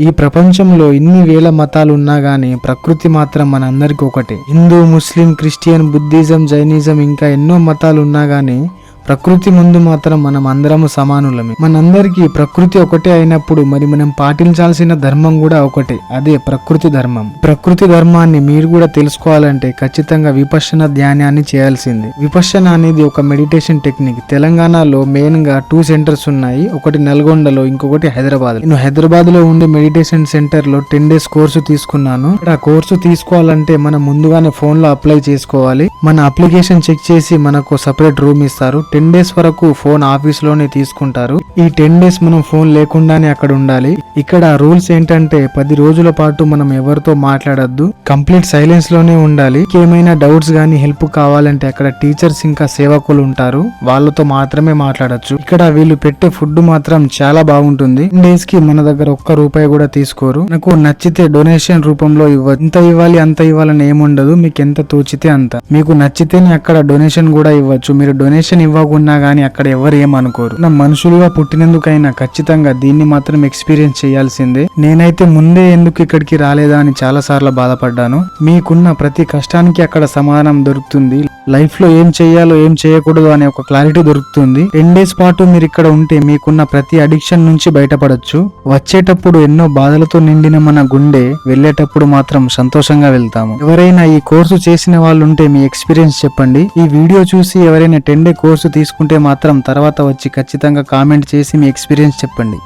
ఈ ప్రపంచంలో ఇన్ని వేల మతాలు ఉన్నా గానీ ప్రకృతి మాత్రం మనందరికీ ఒకటే. హిందూ, ముస్లిం, క్రిస్టియన్, బుద్ధిజం, జైనిజం ఇంకా ఎన్నో మతాలు ఉన్నా గానీ ప్రకృతి ముందు మాత్రం మనం అందరము సమానులమే. మనందరికీ ప్రకృతి ఒకటే అయినప్పుడు మరి మనం పాటించాల్సిన ధర్మం కూడా ఒకటే, అదే ప్రకృతి ధర్మం. ప్రకృతి ధర్మాన్ని మీరు కూడా తెలుసుకోవాలంటే ఖచ్చితంగా విపశ్యన ధ్యానాన్ని చేయాల్సిందే. విపశ్యన అనేది ఒక మెడిటేషన్ టెక్నిక్. తెలంగాణలో మెయిన్ గా 2 సెంటర్స్ ఉన్నాయి, ఒకటి నల్గొండలో, ఇంకొకటి హైదరాబాద్. నేను హైదరాబాద్ లో ఉండే మెడిటేషన్ సెంటర్ లో 10 days కోర్సు తీసుకున్నాను. ఇక్కడ కోర్సు తీసుకోవాలంటే మనం ముందుగానే ఫోన్ లో అప్లై చేసుకోవాలి. మన అప్లికేషన్ చెక్ చేసి మనకు సపరేట్ రూమ్ ఇస్తారు. 10 days వరకు ఫోన్ ఆఫీస్ లోనే తీసుకుంటారు. ఈ 10 days మనం ఫోన్ లేకుండానే అక్కడ ఉండాలి. ఇక్కడ రూల్స్ ఏంటంటే 10 రోజుల పాటు మనం ఎవరితో మాట్లాడొద్దు, కంప్లీట్ సైలెన్స్ లోనే ఉండాలి. ఏమైనా డౌట్స్ గానీ హెల్ప్ కావాలంటే అక్కడ టీచర్స్ ఇంకా సేవకులు ఉంటారు, వాళ్ళతో మాత్రమే మాట్లాడొచ్చు. ఇక్కడ వీళ్ళు పెట్టే ఫుడ్ మాత్రం చాలా బాగుంటుంది. 10 days కి మన దగ్గర ₹1 కూడా తీసుకోరు. నాకు నచ్చితే డొనేషన్ రూపంలో ఇవ్వచ్చు. ఇంత ఇవ్వాలి అంత ఇవ్వాలని ఏముండదు, మీకు ఎంత తోచితే అంత. మీకు నచ్చితేనే అక్కడ డొనేషన్ కూడా ఇవ్వచ్చు. మీరు డొనేషన్ ఇవ్వకున్నా గానీ అక్కడ ఎవరు ఏమనుకోరు. నా మనుషులుగా పుట్టినందుకైనా ఖచ్చితంగా దీన్ని మాత్రం ఎక్స్పీరియన్స్ చేయాల్సిందే. నేనైతే ముందే ఎందుకు ఇక్కడికి రాలేదా అని చాలా సార్లు బాధపడ్డాను. మీకున్న ప్రతి కష్టానికి అక్కడ సమాధానం దొరుకుతుంది. లైఫ్ లో ఏం చేయాలో ఏం చేయకూడదు అనే ఒక క్లారిటీ దొరుకుతుంది. 10 days పాటు మీరు ఇక్కడ ఉంటే మీకున్న ప్రతి అడిక్షన్ నుంచి బయటపడొచ్చు. వచ్చేటప్పుడు ఎన్నో బాధలతో నిండిన మన గుండె వెళ్ళేటప్పుడు మాత్రం సంతోషంగా వెళ్తాము. ఎవరైనా ఈ కోర్సు చేసిన వాళ్ళు ఉంటే మీ ఎక్స్పీరియన్స్ చెప్పండి. ఈ వీడియో చూసి ఎవరైనా 10 day కోర్సు తీసుకుంటే మాత్రం తర్వాత వచ్చి ఖచ్చితంగా కామెంట్ చేసి మీ ఎక్స్పీరియన్స్ చెప్పండి.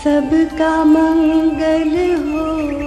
सबका मंगल हो।